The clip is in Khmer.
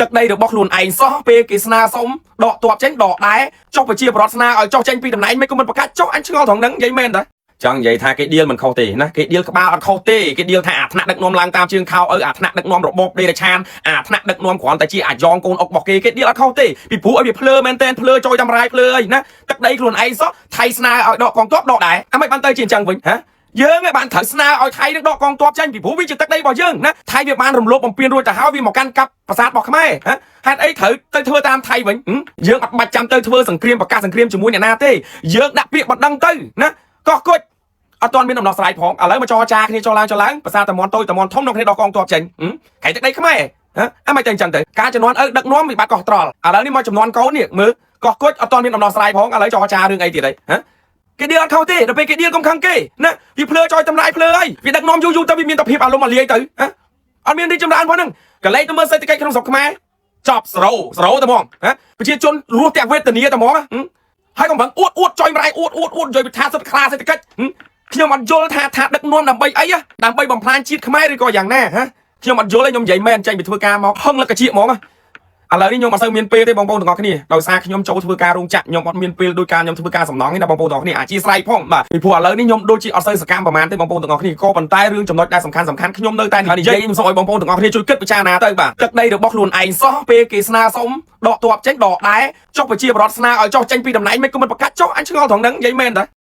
ទឹកដីរបស់ខ្លួនឯងសោះពេលគេស្នើសុំដកទ័ពចេញដកដែរចុះប្រជាប្រដ្ឋស្នើឲ្យចុះចេញពីតំណែងមិនក៏មិនប្រកាសចុះអញឆ្ងល់ត្រង់ហ្នឹងនិយាយមែនតាចង់និយាយថាគេឌីលមិនខុសទេណាគេឌីលក្បាលអត់ខុសទេគេឌីលថាអាថ្នាក់ដឹកនាំឡើងតាមជើងខោអាថ្នាក់ដឹកនាំរបបដេរឆានអាថ្នាក់ដឹកនាំគ្រាន់តែជាអាយ៉ងកូនអុករបស់គេឌីលអត់ខុសទេពីព្រោះឲ្យវាភ្លើមែនតែនភ្លើចុយតាមរាយភ្លើអីណាទឹកដីខ្លួនឯងសោះថៃស្នើឲ្យដកកងទ័ពដកដែរអាមិនបានទៅជាអញ្ចឹងវិញហ៎យើងឯងបានត្រូវស្នើឲ្យថៃនឹងដកកងទ័ពចេញពីព្រោះវាជាទឹកដីរបស់យើងណាថៃវាបានរំលោភបំពានរួចទៅហើយវាមកកាន់កាប់ប្រាសាទរបស់ខ្មែរហេតុអីត្រូវទៅធ្វើតាមថៃវិញយើងអត់បាច់ចាំទៅធ្វើសង្គ្រាមប្រកាសសង្គ្រាមជាមួយអ្នកណាទេយើងដាក់ពាក្យបណ្ដឹងទៅណាកោះគុជអត់ទាន់មានដំណោះស្រាយផងឥឡូវមកចរចាគ្នាចុះឡើងប្រាសាទតំន់តូចតំន់ធំក្នុងគ្នាដកកងទ័ពចេញហែកទឹកដីខ្មែរអាមិនតែអញ្ចឹងទៅការចំនួនដឹកនាំវាបាត់កោះត្រល់ឥឡូវនេះមកចំនួនកូននេះមើលកោះគុជអត់ទាន់មានដំណោះស្រាយផងឥឡូវចរចារឿងអីទៀតអីគេឌីលអត់ខុសទេដល់ពេលគេឌីលកុំខឹងគេណាវាភ្លើចុយតម្លៃភ្លើអីវាដឹកនាំយូរទៅវាមានតែភាពអារម្មណ៍អាលាយទៅអត់មានរីកចម្រើនផងហ្នឹងកលែងទៅមើលសេដ្ឋកិច្ចក្នុងស្រុកខ្មែរចប់ស្រោទៅហ្មងប្រជាជនរស់ទាំងវេទនាតែហ្មងហើយកុំប្រឹងអួតចុយម្ដាយអួតនិយាយថាសិទ្ធិខ្លាសេដ្ឋកិច្ចខ្ញុំអត់យល់ថាដឹកនាំដើម្បីអីដើម្បីបំផ្លាញជាតិខ្មែរឬក៏យ៉ាងណាខ្ញុំអត់យល់ទេខ្ញុំនិយាយមែនចេញពីធ្វើការមកហឹងលកជាហ្មងឥឡូវនេះខ្ញុំអត់សូវមានពេលទេបងប្អូនទាំងអស់គ្នាដោយសារខ្ញុំចូលធ្វើការរោងចក្រខ្ញុំអត់មានពេលដោយការខ្ញុំធ្វើការសំណងនេះណាបងប្អូនទាំងអស់គ្នាអធិស្ឋានផងបាទពីព្រោះឥឡូវនេះខ្ញុំដូចជាអត់សូវសកម្មប្រហែលទេបងប្អូនទាំងអស់គ្នាក៏ប៉ុន្តែរឿងចំណុចដែលសំខាន់ខ្ញុំនៅតែនិយាយខ្ញុំសូមឲ្យបងប្អូនទាំងអស់គ្នាជួយគិតពិចារណាទៅបាទទឹកដីរបស់ខ្លួនឯងសោះពេលគេស្នើសុំដកទ័ពចេញដកដែរចុះប្រជាប្រដ្ឋស្នើឲ្យចុះចេញពីតំណែងមិនក៏មិនប្រកាសចុះអញឆ្ងល់ត្រង់ហ្នឹងនិយាយមែនតា